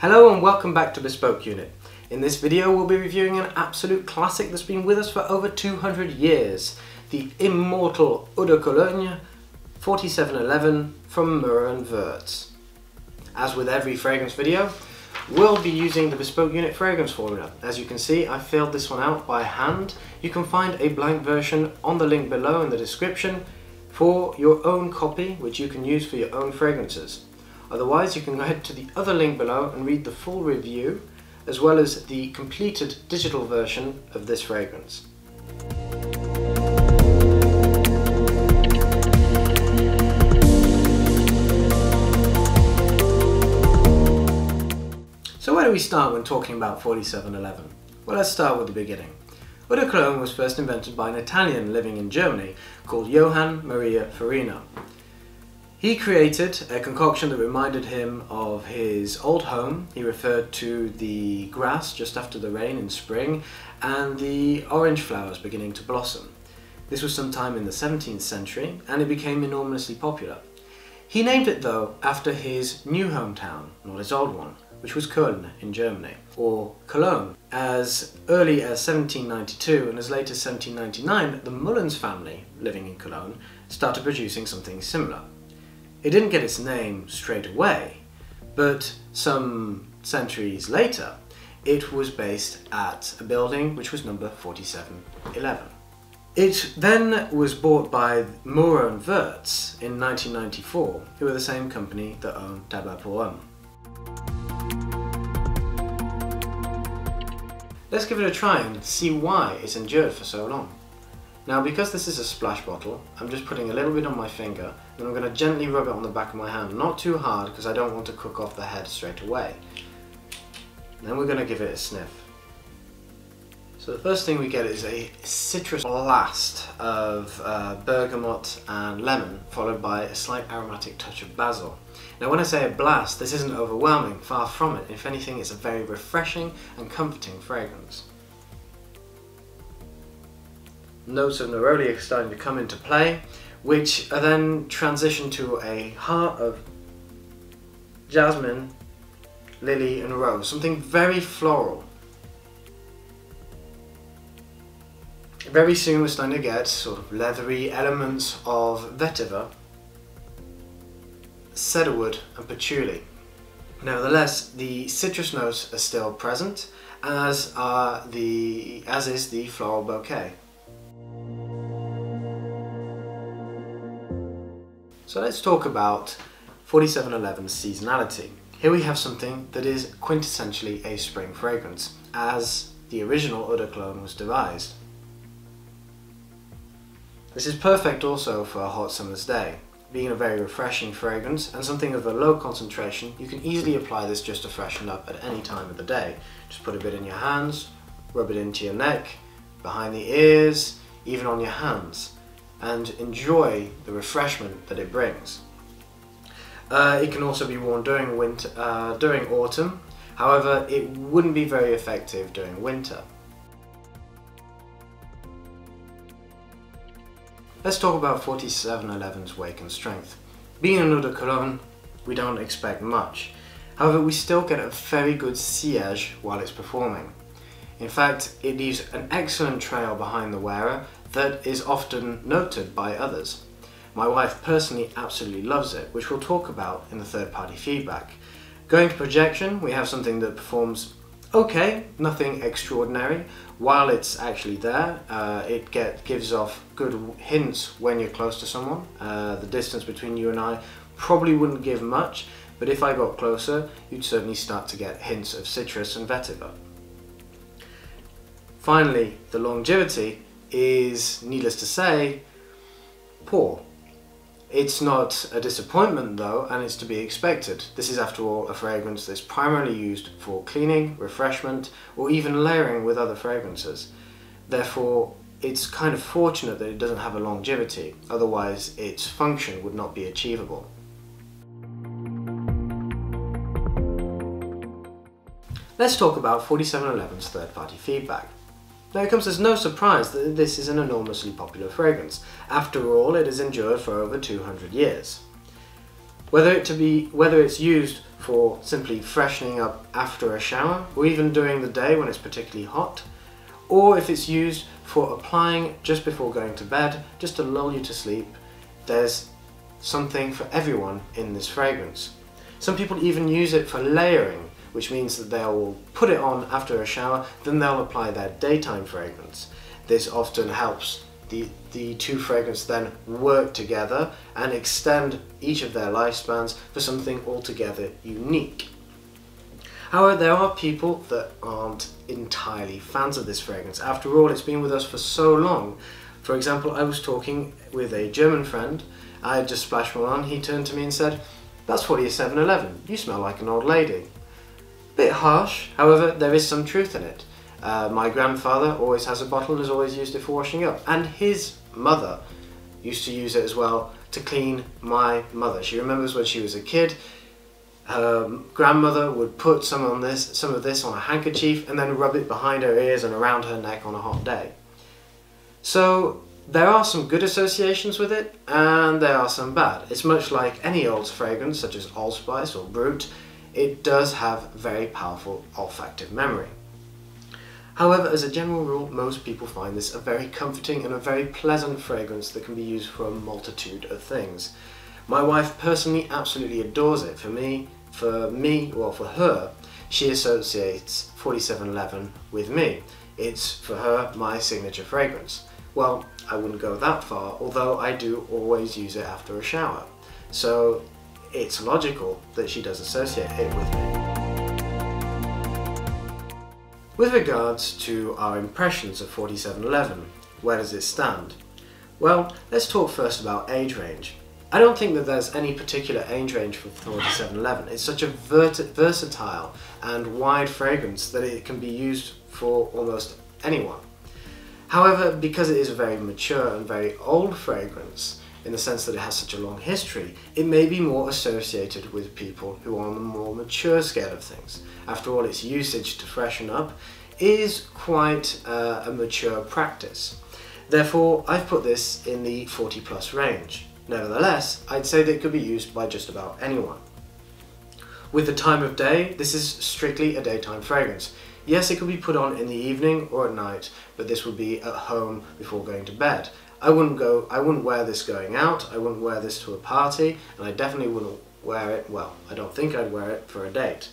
Hello and welcome back to Bespoke Unit. In this video we'll be reviewing an absolute classic that's been with us for over 200 years, the immortal Eau de Cologne 4711 from Maürer Wirtz. As with every fragrance video, we'll be using the Bespoke Unit fragrance formula. As you can see, I filled this one out by hand. You can find a blank version on the link below in the description for your own copy, which you can use for your own fragrances. Otherwise, you can go ahead to the other link below and read the full review, as well as the completed digital version of this fragrance. So where do we start when talking about 4711? Well, let's start with the beginning. Eau de Cologne was first invented by an Italian living in Germany called Maürer Farina. He created a concoction that reminded him of his old home. He referred to the grass just after the rain in spring and the orange flowers beginning to blossom. This was sometime in the 17th century and it became enormously popular. He named it though after his new hometown, not his old one, which was Köln in Germany, or Cologne. As early as 1792 and as late as 1799, the Mullins family, living in Cologne, started producing something similar. It didn't get its name straight away, but some centuries later, it was based at a building which was number 4711. It then was bought by Maürer Wirtz in 1994, who were the same company that owned Tabac pour Homme. Let's give it a try and see why it's endured for so long. Now, because this is a splash bottle, I'm just putting a little bit on my finger and I'm going to gently rub it on the back of my hand, not too hard because I don't want to cook off the head straight away. Then we're going to give it a sniff. So the first thing we get is a citrus blast of bergamot and lemon, followed by a slight aromatic touch of basil. Now when I say a blast, this isn't overwhelming, far from it. If anything, it's a very refreshing and comforting fragrance. Notes of Neroli are starting to come into play, which are then transition to a heart of jasmine, lily and rose, something very floral. Very soon we're starting to get sort of leathery elements of vetiver, cedarwood and patchouli. Nevertheless, the citrus notes are still present, as is the floral bouquet. So let's talk about 4711's seasonality. Here we have something that is quintessentially a spring fragrance, as the original Eau de Cologne was devised. This is perfect also for a hot summer's day. Being a very refreshing fragrance and something of a low concentration, you can easily apply this just to freshen up at any time of the day. Just put a bit in your hands, rub it into your neck, behind the ears, even on your hands, and enjoy the refreshment that it brings. It can also be worn during autumn, however it wouldn't be very effective during winter. Let's talk about 4711's weight and strength. Being an Eau de Cologne, we don't expect much. However, we still get a very good sillage while it's performing. In fact, it leaves an excellent trail behind the wearer that is often noted by others. My wife personally absolutely loves it, which we'll talk about in the third-party feedback. Going to projection, we have something that performs okay, nothing extraordinary. While it's actually there, it gives off good hints when you're close to someone. The distance between you and I probably wouldn't give much, but if I got closer, you'd certainly start to get hints of citrus and vetiver. Finally, the longevity is, needless to say, poor. It's not a disappointment though, and it's to be expected. This is after all a fragrance that's primarily used for cleaning, refreshment, or even layering with other fragrances. Therefore, it's kind of fortunate that it doesn't have a longevity, otherwise its function would not be achievable. Let's talk about 4711's third-party feedback. Now it comes as no surprise that this is an enormously popular fragrance. After all, it has endured for over 200 years. Whether it's used for simply freshening up after a shower, or even during the day when it's particularly hot, or if it's used for applying just before going to bed, just to lull you to sleep. There's something for everyone in this fragrance. Some people even use it for layering, which means that they'll put it on after a shower, then they'll apply their daytime fragrance. This often helps the two fragrances then work together and extend each of their lifespans for something altogether unique. However, there are people that aren't entirely fans of this fragrance. After all, it's been with us for so long. For example, I was talking with a German friend. I had just splashed one on. He turned to me and said, "That's 4711. You smell like an old lady." Bit harsh, however, there is some truth in it. My grandfather always has a bottle and has always used it for washing up, and his mother used to use it as well to clean my mother. She remembers when she was a kid, her grandmother would put some of this on a handkerchief and then rub it behind her ears and around her neck on a hot day. So there are some good associations with it, and there are some bad. It's much like any old fragrance, such as allspice or brut. It does have very powerful olfactive memory. However, as a general rule, most people find this a very comforting and a very pleasant fragrance that can be used for a multitude of things. My wife personally absolutely adores it. For her, she associates 4711 with me. It's, for her, my signature fragrance. Well, I wouldn't go that far, although I do always use it after a shower. So it's logical that she does associate it with me. With regards to our impressions of 4711, where does it stand? Well, let's talk first about age range. I don't think that there's any particular age range for 4711. It's such a versatile and wide fragrance that it can be used for almost anyone. However, because it is a very mature and very old fragrance, in the sense that it has such a long history, it may be more associated with people who are on the more mature scale of things. After all, its usage to freshen up is quite a mature practice. Therefore, I've put this in the 40+ range. Nevertheless, I'd say that it could be used by just about anyone. With the time of day, this is strictly a daytime fragrance. Yes, it could be put on in the evening or at night, but this would be at home before going to bed. I wouldn't wear this going out, I wouldn't wear this to a party, and I definitely wouldn't wear it, well, I don't think I'd wear it for a date.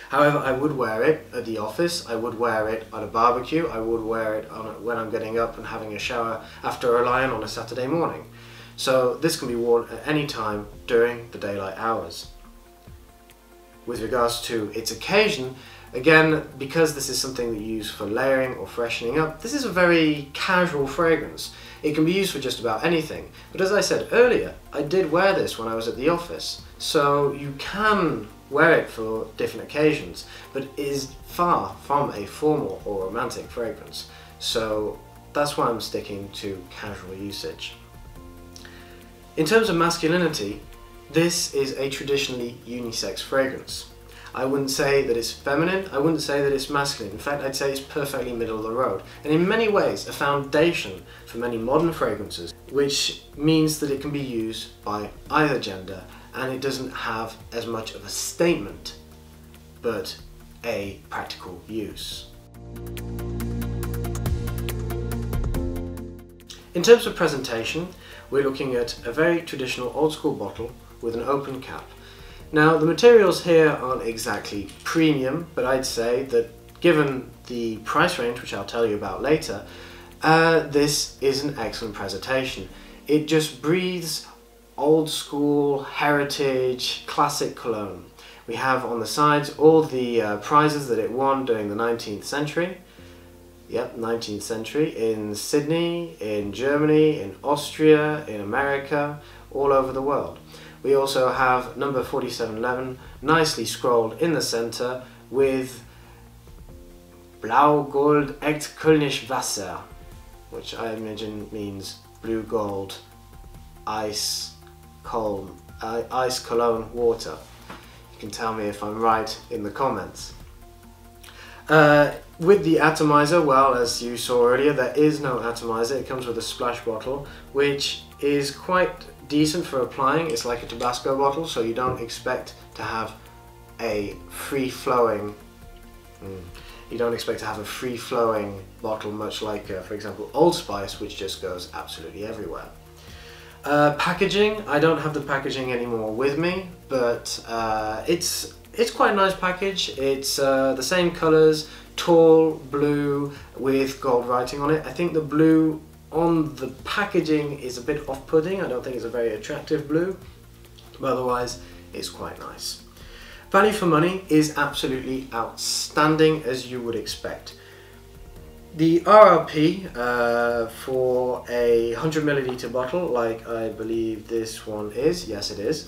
However, I would wear it at the office, I would wear it on a barbecue, I would wear it when I'm getting up and having a shower after a lie-in on a Saturday morning. So this can be worn at any time during the daylight hours. With regards to its occasion, again, because this is something that you use for layering or freshening up, this is a very casual fragrance. It can be used for just about anything. But as I said earlier, I did wear this when I was at the office. So you can wear it for different occasions, but it is far from a formal or romantic fragrance. So that's why I'm sticking to casual usage. In terms of masculinity, this is a traditionally unisex fragrance. I wouldn't say that it's feminine, I wouldn't say that it's masculine. In fact, I'd say it's perfectly middle of the road. And in many ways, a foundation for many modern fragrances, which means that it can be used by either gender, and it doesn't have as much of a statement, but a practical use. In terms of presentation, we're looking at a very traditional old school bottle with an open cap. Now, the materials here aren't exactly premium, but I'd say that given the price range, which I'll tell you about later, this is an excellent presentation. It just breathes old school, heritage, classic cologne. We have on the sides all the prizes that it won during the 19th century. Yep, 19th century, in Sydney, in Germany, in Austria, in America, all over the world. We also have number 4711 nicely scrolled in the center with Blau Gold Echt Kölnisch Wasser, which I imagine means blue gold ice cologne water. You can tell me if I'm right in the comments. With the atomizer, well, as you saw earlier, there is no atomizer. It comes with a splash bottle, which is quite decent for applying. It's like a Tabasco bottle, so you don't expect to have a free-flowing you don't expect to have a free-flowing bottle, much like, for example, Old Spice, which just goes absolutely everywhere. Packaging, I don't have the packaging anymore with me, but it's quite a nice package. It's the same colours, tall blue with gold writing on it. I think the blue on the packaging is a bit off-putting. I don't think it's a very attractive blue, but otherwise it's quite nice. Value for money is absolutely outstanding, as you would expect. The RRP for a 100ml bottle, like I believe this one is, yes it is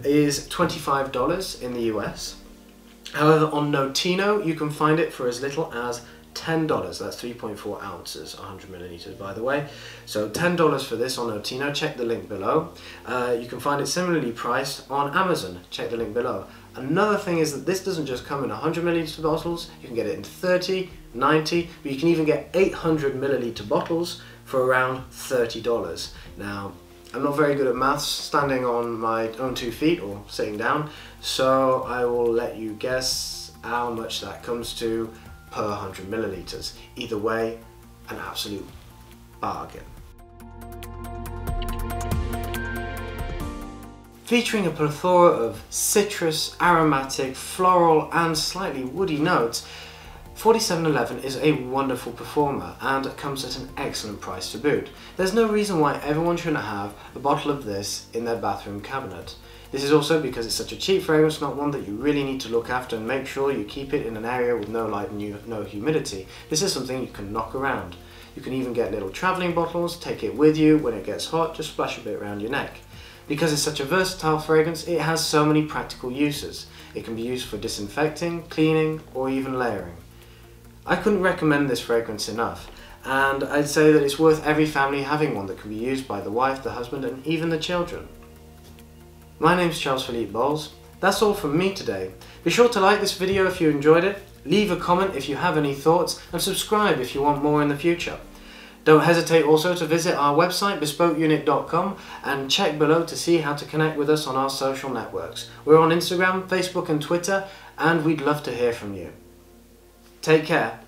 $25 in the US. However, on Notino you can find it for as little as $10. That's 3.4 ounces, 100ml by the way. So $10 for this on Notino, check the link below. You can find it similarly priced on Amazon, check the link below. Another thing is that this doesn't just come in 100ml bottles, you can get it in 30, 90, but you can even get 800ml bottles for around $30. Now, I'm not very good at maths standing on my own 2 feet or sitting down, so I will let you guess how much that comes to per 100ml. Either way, an absolute bargain. Featuring a plethora of citrus, aromatic, floral and slightly woody notes, 4711 is a wonderful performer and comes at an excellent price to boot. There's no reason why everyone shouldn't have a bottle of this in their bathroom cabinet. This is also because it's such a cheap fragrance, not one that you really need to look after, and make sure you keep it in an area with no light and no humidity. This is something you can knock around. You can even get little travelling bottles, take it with you when it gets hot, just splash a bit around your neck. Because it's such a versatile fragrance, it has so many practical uses. It can be used for disinfecting, cleaning, or even layering. I couldn't recommend this fragrance enough, and I'd say that it's worth every family having one that can be used by the wife, the husband, and even the children. My name's Charles Philippe Bowles. That's all from me today. Be sure to like this video if you enjoyed it, leave a comment if you have any thoughts, and subscribe if you want more in the future. Don't hesitate also to visit our website bespokeunit.com and check below to see how to connect with us on our social networks. We're on Instagram, Facebook and Twitter, and we'd love to hear from you. Take care.